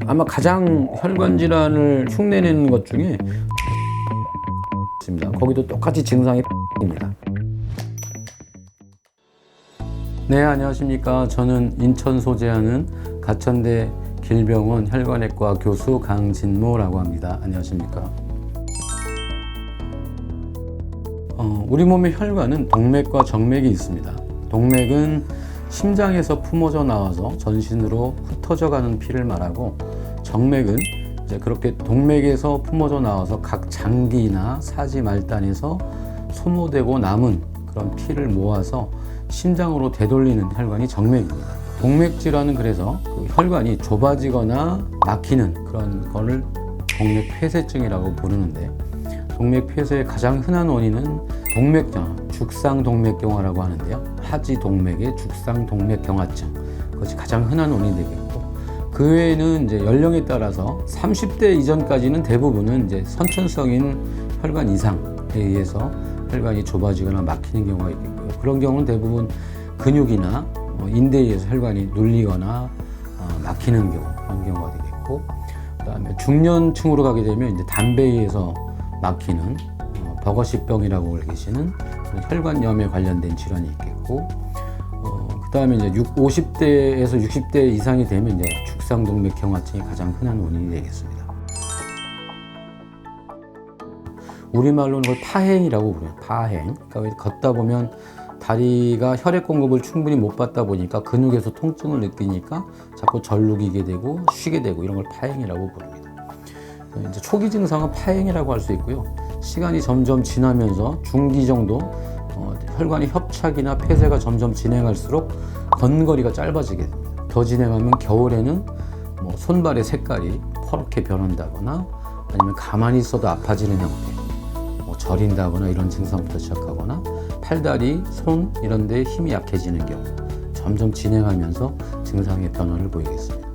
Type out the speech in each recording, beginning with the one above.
아마 가장 혈관 질환을 흉내내는 것 중에 있습니다. 거기도 똑같이 증상이 입니다. 네, 안녕하십니까. 저는 인천 소재하는 가천대 길병원 혈관외과 교수 강진모라고 합니다. 안녕하십니까. 우리 몸의 혈관은 동맥과 정맥이 있습니다. 동맥은 심장에서 품어져 나와서 전신으로 흩어져 가는 피를 말하고, 정맥은 이제 그렇게 동맥에서 품어져 나와서 각 장기나 사지 말단에서 소모되고 남은 그런 피를 모아서 심장으로 되돌리는 혈관이 정맥입니다. 동맥 질환은 그래서 그 혈관이 좁아지거나 막히는 그런 거를 동맥 폐쇄증이라고 부르는데, 동맥 폐쇄의 가장 흔한 원인은 동맥경화, 죽상동맥경화라고 하는데요. 하지 동맥의 죽상동맥경화증, 그것이 가장 흔한 원인이 되겠고, 그 외에는 이제 연령에 따라서 30대 이전까지는 대부분은 이제 선천성인 혈관 이상에 의해서 혈관이 좁아지거나 막히는 경우가 있겠고요. 그런 경우는 대부분 근육이나 인대에 의해서 혈관이 눌리거나 막히는 경우, 그런 경우가 되겠고, 그다음에 중년층으로 가게 되면 이제 담배에 의해서 막히는 버거시병이라고 계시는 혈관염에 관련된 질환이 있겠고, 그다음에 이제 50대에서 60대 이상이 되면 이제 죽상동맥경화증이 가장 흔한 원인이 되겠습니다. 우리말로는 그걸 파행이라고 부르요. 파행. 그러니까 걷다 보면 다리가 혈액 공급을 충분히 못 받다 보니까 근육에서 통증을 느끼니까 자꾸 절룩이게 되고 쉬게 되고, 이런 걸 파행이라고 부릅니다. 이제 초기 증상은 파행이라고 할 수 있고요. 시간이 점점 지나면서 중기 정도 혈관의 협착이나 폐쇄가 점점 진행할수록 건거리가 짧아지게 됩니다. 더 진행하면 겨울에는 손발의 색깔이 퍼렇게 변한다거나, 아니면 가만히 있어도 아파지는 형태, 저린다거나 이런 증상부터 시작하거나, 팔다리, 손 이런 데 힘이 약해지는 경우, 점점 진행하면서 증상의 변화를 보이겠습니다.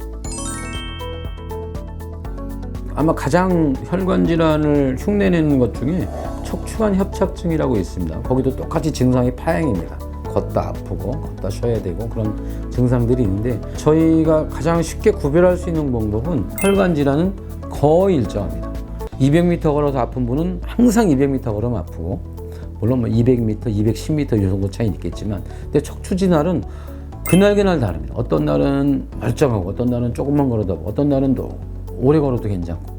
아마 가장 혈관 질환을 흉내내는 것 중에 척추관 협착증이라고 있습니다. 거기도 똑같이 증상이 파행입니다. 걷다 아프고 걷다 쉬어야 되고 그런 증상들이 있는데, 저희가 가장 쉽게 구별할 수 있는 방법은 혈관 질환은 거의 일정합니다. 200m 걸어서 아픈 분은 항상 200m 걸으면 아프고, 물론 200m, 210m 이 정도 차이는 있겠지만, 근데 척추 질환은 그날 다릅니다. 어떤 날은 멀쩡하고, 어떤 날은 조금만 걸어도 하고, 어떤 날은 또 오래 걸어도 괜찮고,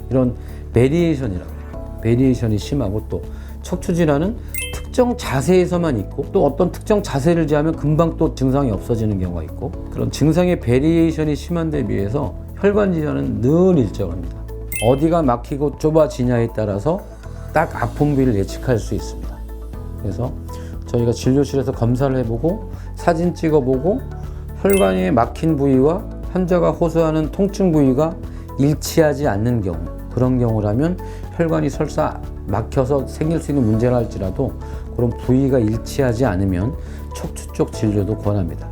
이런 베리에이션이라고 해요. 베리에이션이 심하고, 또 척추 질환은 특정 자세에서만 있고, 또 어떤 특정 자세를 취하면 금방 또 증상이 없어지는 경우가 있고, 그런 증상의 베리에이션이 심한 데 비해서 혈관 질환은 늘 일정합니다. 어디가 막히고 좁아지냐에 따라서 딱 아픈 부위를 예측할 수 있습니다. 그래서 저희가 진료실에서 검사를 해보고 사진 찍어보고, 혈관이 막힌 부위와 환자가 호소하는 통증 부위가 일치하지 않는 경우, 그런 경우라면 혈관이 설사 막혀서 생길 수 있는 문제라 할지라도 그런 부위가 일치하지 않으면 척추 쪽 진료도 권합니다.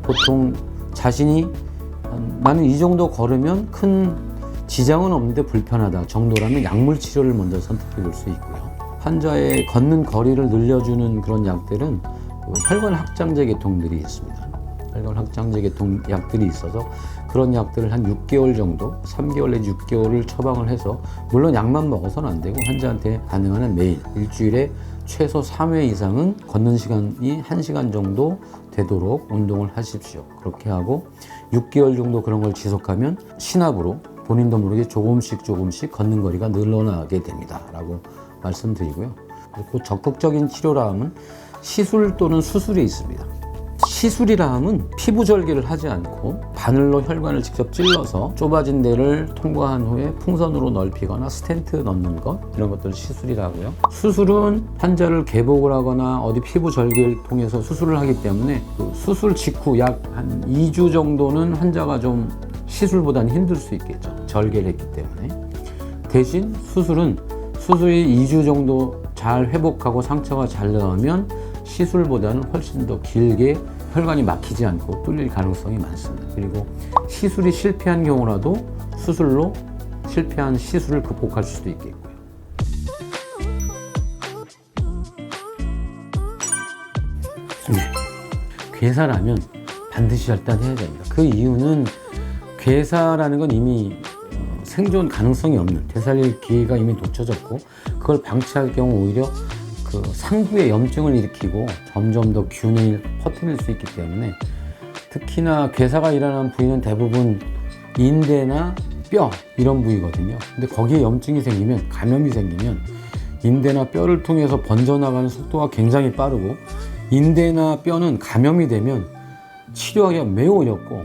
보통 자신이 나는 이 정도 걸으면 큰 지장은 없는데 불편하다 정도라면 약물 치료를 먼저 선택해 볼 수 있고요. 환자의 걷는 거리를 늘려주는 그런 약들은 혈관 확장제 계통들이 있습니다. 혈관 확장제 계통 약들이 있어서 그런 약들을 한 6개월 정도, 3개월 내지 6개월을 처방을 해서, 물론 약만 먹어서는 안 되고 환자한테 가능한 한 매일 일주일에 최소 3회 이상은 걷는 시간이 1시간 정도 되도록 운동을 하십시오. 그렇게 하고 6개월 정도 그런 걸 지속하면 신압으로 본인도 모르게 조금씩 걷는 거리가 늘어나게 됩니다 라고 말씀드리고요. 그리고 적극적인 치료라 하면 시술 또는 수술이 있습니다. 시술이라 하면 피부 절개를 하지 않고 바늘로 혈관을 직접 찔러서 좁아진 데를 통과한 후에 풍선으로 넓히거나 스텐트 넣는 것, 이런 것들을 시술이라고요. 수술은 환자를 개복을 하거나 어디 피부 절개를 통해서 수술을 하기 때문에 그 수술 직후 약 한 2주 정도는 환자가 좀 시술보다는 힘들 수 있겠죠. 절개를 했기 때문에. 대신 수술은 수술이 2주 정도 잘 회복하고 상처가 잘 나오면 시술보다는 훨씬 더 길게 혈관이 막히지 않고 뚫릴 가능성이 많습니다. 그리고 시술이 실패한 경우라도 수술로 실패한 시술을 극복할 수도 있겠고요. 네. 괴사라면 반드시 절단해야 됩니다. 그 이유는 괴사라는 건 이미 생존 가능성이 없는, 되살릴 기회가 이미 놓쳐졌고, 그걸 방치할 경우 오히려 그 상부에 염증을 일으키고 점점 더 균을 퍼뜨릴 수 있기 때문에, 특히나 괴사가 일어나는 부위는 대부분 인대나 뼈 이런 부위거든요. 근데 거기에 염증이 생기면, 감염이 생기면 인대나 뼈를 통해서 번져나가는 속도가 굉장히 빠르고, 인대나 뼈는 감염이 되면 치료하기가 매우 어렵고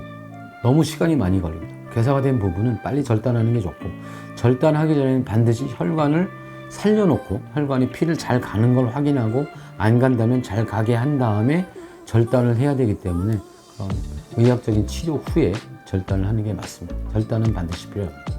너무 시간이 많이 걸립니다. 괴사가 된 부분은 빨리 절단하는 게 좋고, 절단하기 전에는 반드시 혈관을 살려놓고 혈관이 피를 잘 가는 걸 확인하고, 안 간다면 잘 가게 한 다음에 절단을 해야 되기 때문에 의학적인 치료 후에 절단을 하는 게 맞습니다. 절단은 반드시 필요합니다.